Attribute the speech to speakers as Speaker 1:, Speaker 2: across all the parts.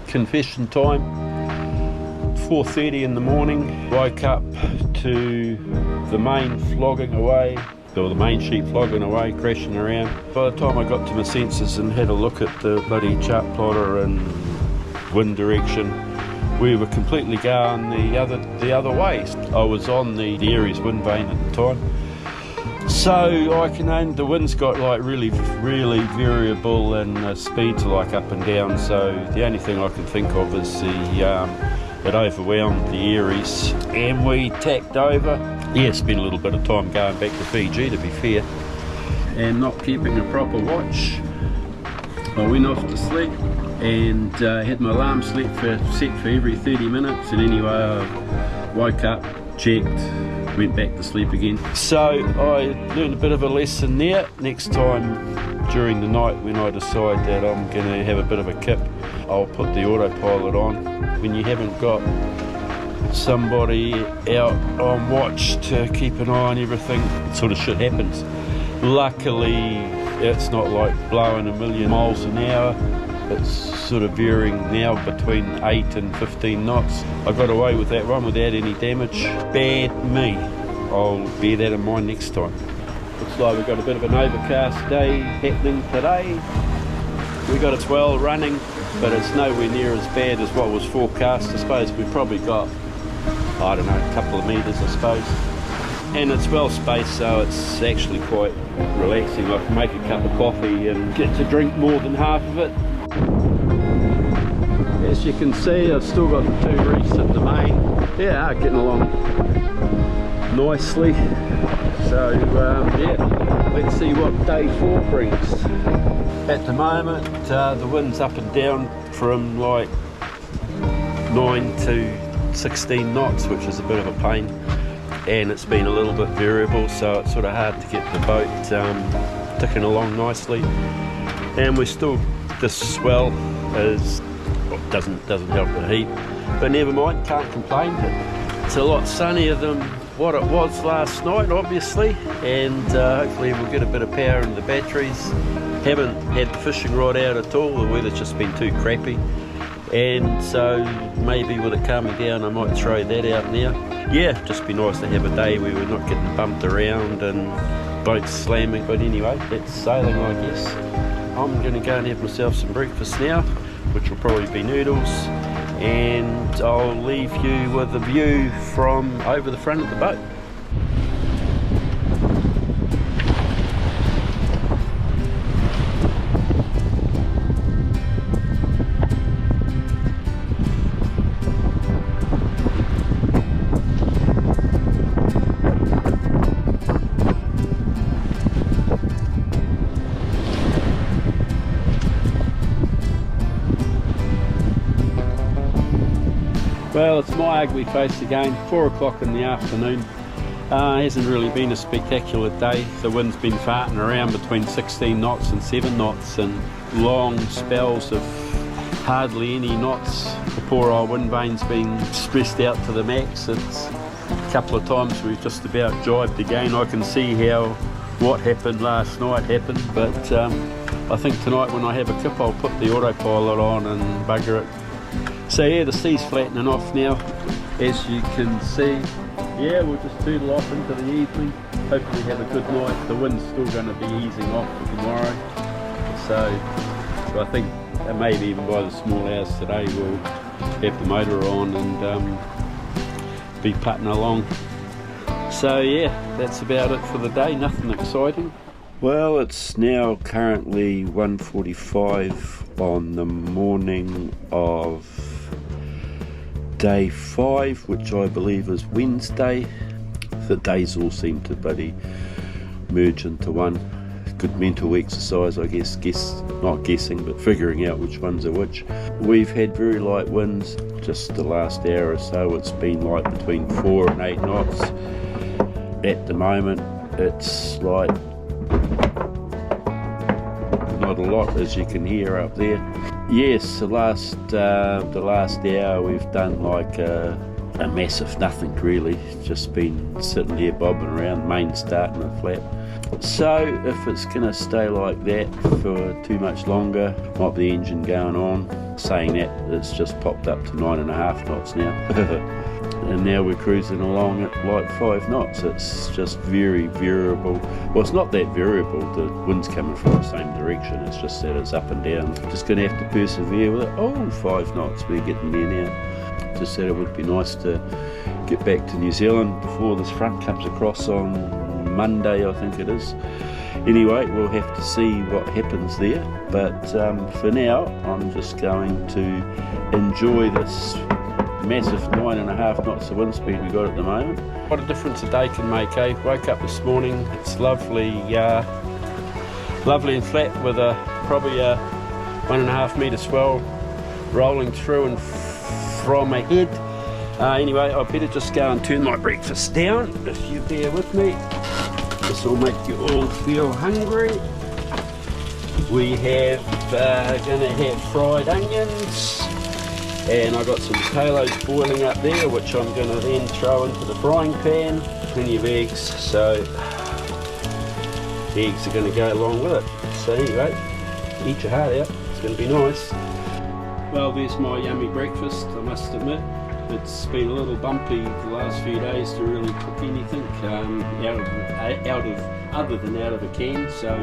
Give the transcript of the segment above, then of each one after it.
Speaker 1: confession time. 4:30 in the morning, woke up to the main flogging away, or the main sheet flogging away, crashing around. By the time I got to my senses and had a look at the bloody chart plotter and wind direction, we were completely going the other way. I was on the Aries wind vane at the time. So I can only, the wind's got like really variable, and the speeds are like up and down. So the only thing I can think of is it overwhelmed the Aries and we tacked over. Yeah, spent a little bit of time going back to Fiji, to be fair, and not keeping a proper watch. I went off to sleep and had my alarm set for every 30 minutes, and anyway I woke up, checked, went back to sleep again. So I learned a bit of a lesson there. Next time during the night when I decide that I'm going to have a bit of a kip, I'll put the autopilot on. When you haven't got somebody out on watch to keep an eye on everything, sort of shit happens. Luckily it's not like blowing a million miles an hour. It's sort of veering now between 8 and 15 knots. I got away with that one without any damage. Bad me. I'll bear that in mind next time. Looks like we've got a bit of an overcast day happening today. We got a swell running, but it's nowhere near as bad as what was forecast. I suppose we've probably got, I don't know, a couple of metres I suppose. And it's well spaced, so it's actually quite relaxing. I can make a cup of coffee and get to drink more than half of it. As you can see, I've still got the 2 reefs at the main. Yeah, getting along nicely. So yeah, let's see what day 4 brings. At the moment the wind's up and down from like 9 to 16 knots, which is a bit of a pain, and it's been a little bit variable, so it's sort of hard to get the boat ticking along nicely. And we're still, this swell is, doesn't help the heat, but never mind, can't complain. It's a lot sunnier than what it was last night, obviously, and hopefully we'll get a bit of power in the batteries. Haven't had the fishing rod out at all, the weather's just been too crappy, and so maybe with it calming down I might throw that out now. Yeah, just be nice to have a day where we're not getting bumped around and boats slamming, but anyway, that's sailing, I guess. I'm going to go and have myself some breakfast now, which will probably be noodles, and I'll leave you with a view from over the front of the boat. Well, it's my ugly face again, 4 o'clock in the afternoon. Hasn't really been a spectacular day. The wind's been farting around between 16 knots and 7 knots, and long spells of hardly any knots. The poor old wind vane's been stressed out to the max. It's a couple of times we've just about jibed again. I can see how what happened last night happened, but I think tonight when I have a kip I'll put the autopilot on and bugger it. So yeah, the sea's flattening off now, as you can see. Yeah, we'll just doodle off into the evening. Hopefully have a good night. The wind's still going to be easing off for tomorrow. So I think maybe even by the small hours today we'll have the motor on and be putting along. So yeah, that's about it for the day, nothing exciting. Well, it's now currently 1:45 on the morning of day 5, which I believe is Wednesday. The days all seem to bloody merge into one. Good mental exercise, I guess, not guessing, but figuring out which ones are which. We've had very light winds just the last hour or so. It's been like between 4 and 8 knots. At the moment it's like not a lot, as you can hear up there. Yes, the last hour we've done like a massive nothing really, just been sitting here bobbing around, main starting to flap. So if it's going to stay like that for too much longer, might be the engine going on. Saying that, it's just popped up to 9.5 knots now. And now we're cruising along at like 5 knots. It's just very variable. Well, it's not that variable, the wind's coming from the same direction, it's just that it's up and down. Just going to have to persevere with it. Oh, 5 knots, we're getting there now. Just said it would be nice to get back to New Zealand before this front comes across on Monday, I think it is. Anyway, we'll have to see what happens there, but for now I'm just going to enjoy this massive 9.5 knots of wind speed we got at the moment. What a difference a day can make, eh? Woke up this morning, it's lovely, lovely and flat with probably a 1.5 metre swell rolling through and from ahead. Anyway, I better just go and turn my breakfast down, if you bear with me. This will make you all feel hungry. We have going to have fried onions, and I got some potatoes boiling up there, which I'm going to then throw into the frying pan. Plenty of eggs, so the eggs are going to go along with it. So anyway, eat your heart out, it's going to be nice. Well, there's my yummy breakfast, I must admit. It's been a little bumpy the last few days to really cook anything other than out of a can, so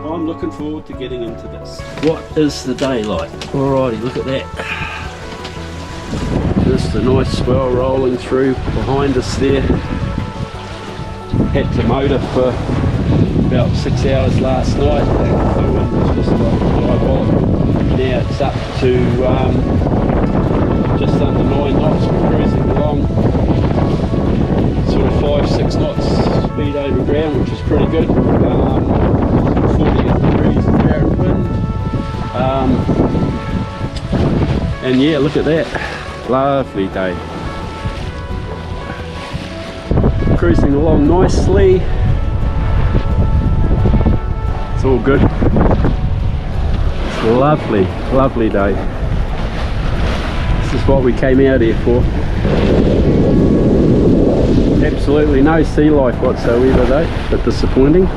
Speaker 1: I'm looking forward to getting into this. What is the day like? Alrighty, look at that. Just a nice swell rolling through behind us there. Had to motor for about 6 hours last night. The wind was just like diabolical. Now it's up to just under 9 knots, we're cruising along sort of 5-6 knots speed over ground, which is pretty good. 48 degrees apparent wind. And yeah, look at that, lovely day. Cruising along nicely, it's all good. It's a lovely, lovely day. This is what we came out here for. Absolutely no sea life whatsoever though, but disappointing.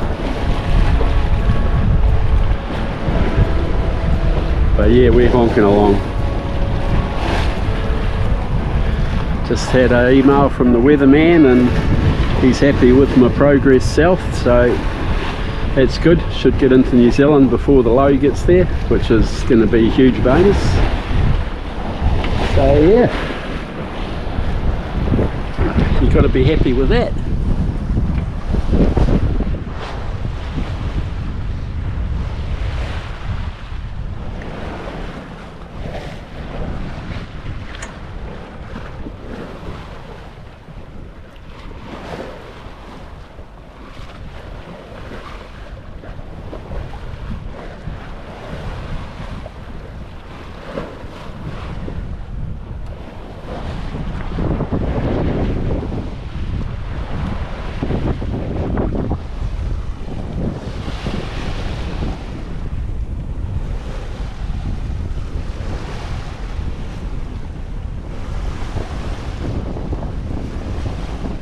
Speaker 1: But yeah, we're honking along. Just had an email from the weatherman and he's happy with my progress south, so that's good. Should get into New Zealand before the low gets there, which is going to be a huge bonus. So yeah, you've got to be happy with that.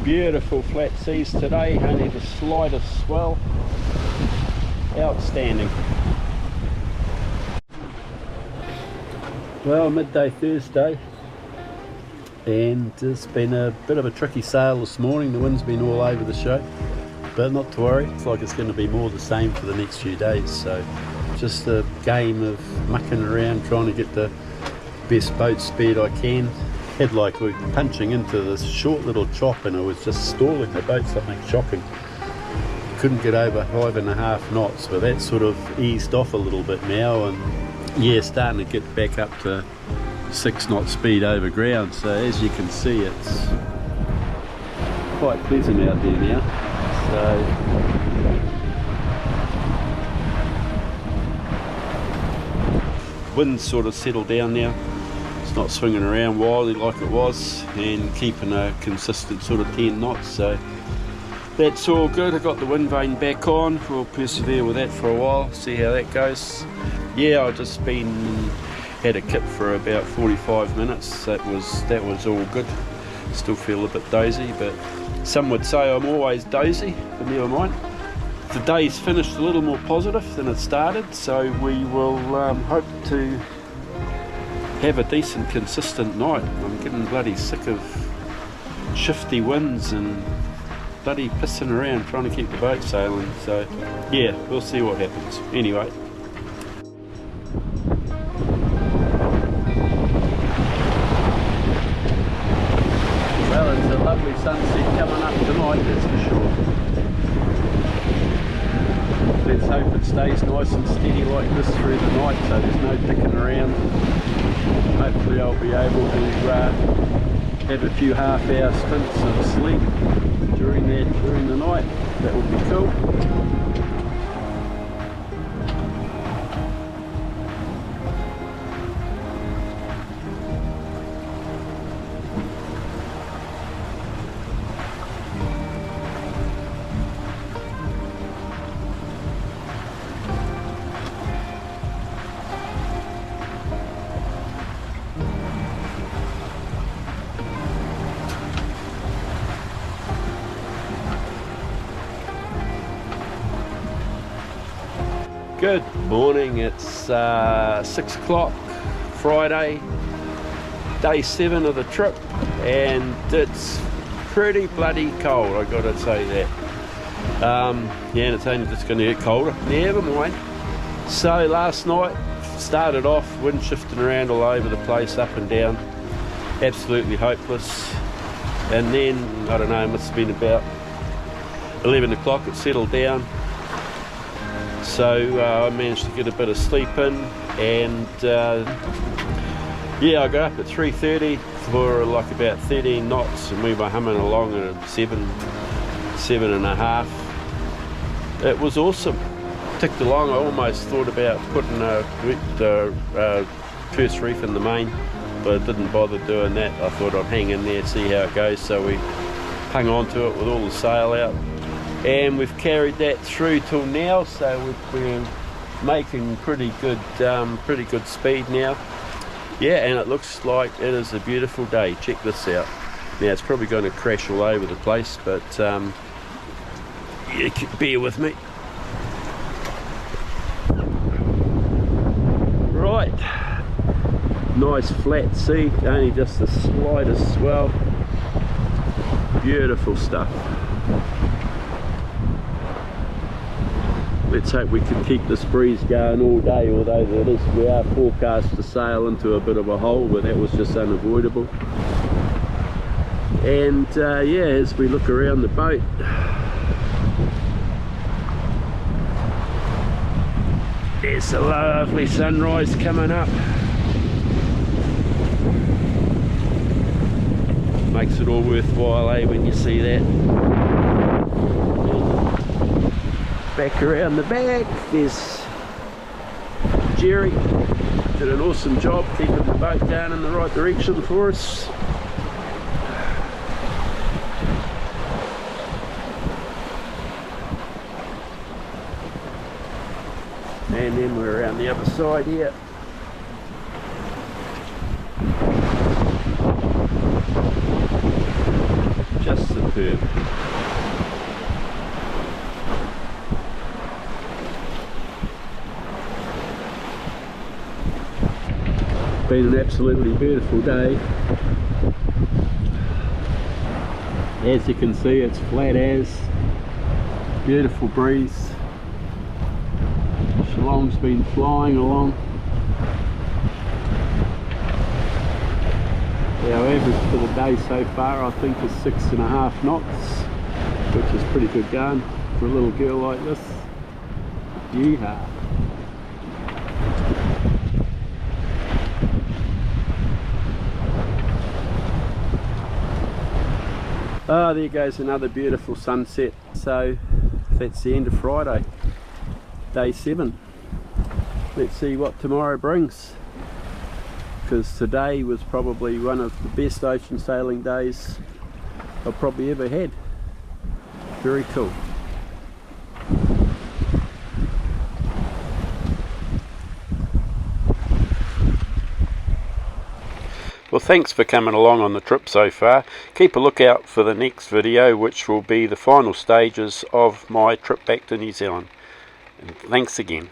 Speaker 1: Beautiful flat seas today, only the slightest swell. Outstanding. Well, midday Thursday, and it's been a bit of a tricky sail this morning. The wind's been all over the show, but not to worry, it's like it's going to be more the same for the next few days. So just a game of mucking around, trying to get the best boat speed I can. Had like we're punching into this short little chop and it was just stalling the boat, something shocking. Couldn't get over 5.5 knots, but that sort of eased off a little bit now, and yeah, starting to get back up to 6 knot speed over ground. So as you can see, it's quite pleasant out there now. So wind's sort of settled down now. It's not swinging around wildly like it was, and keeping a consistent sort of 10 knots, so that's all good. I got the wind vane back on, we'll persevere with that for a while, see how that goes. Yeah, I've just been Had a kip for about 45 minutes. That was all good. Still feel a bit dozy, but some would say I'm always dozy, but never mind. The day's finished a little more positive than it started, so we will hope to have a decent, consistent night. I'm getting bloody sick of shifty winds and bloody pissing around trying to keep the boat sailing, so yeah, we'll see what happens. Anyway. Well, it's a lovely sunset coming up tonight, that's for sure. Let's hope it stays nice and steady like this through the night, so there's no dicking around. Hopefully I'll be able to have a few half-hour stints of sleep during the night. That would be cool. Good morning, it's 6 o'clock, Friday, day 7 of the trip, and it's pretty bloody cold, I gotta say that. Yeah, and it's only just gonna get colder, never mind. So last night, started off wind shifting around all over the place, up and down, absolutely hopeless. And then, I don't know, it must have been about 11 o'clock, it settled down. So I managed to get a bit of sleep in, and yeah, I got up at 3:30 for like about 13 knots, and we were humming along at 7.5. It was awesome. Ticked along. I almost thought about putting the first reef in the main, but I didn't bother doing that. I thought I'd hang in there, see how it goes. So we hung on to it with all the sail out. And we've carried that through till now, so we're making pretty good speed now. Yeah, and it looks like it is a beautiful day. Check this out. Now it's probably going to crash all over the place, but yeah, bear with me. Right, nice flat sea, only just the slightest swell. Beautiful stuff. Let's hope we can keep this breeze going all day, although we are forecast to sail into a bit of a hole, but that was just unavoidable. And yeah, as we look around the boat, there's a lovely sunrise coming up. Makes it all worthwhile, eh, when you see that. Back around the back, there's Jerry. Did an awesome job keeping the boat down in the right direction for us. And then we're around the other side here. Just superb. Been an absolutely beautiful day. As you can see, it's flat as. Beautiful breeze. Shillong's been flying along. Our average for the day so far, I think, is 6.5 knots, which is pretty good going for a little girl like this. Yeehaw. Ah, there goes another beautiful sunset. So that's the end of Friday, day 7. Let's see what tomorrow brings, because today was probably one of the best ocean sailing days I've probably ever had. Very cool. Well, thanks for coming along on the trip so far. Keep a lookout for the next video, which will be the final stages of my trip back to New Zealand. And thanks again.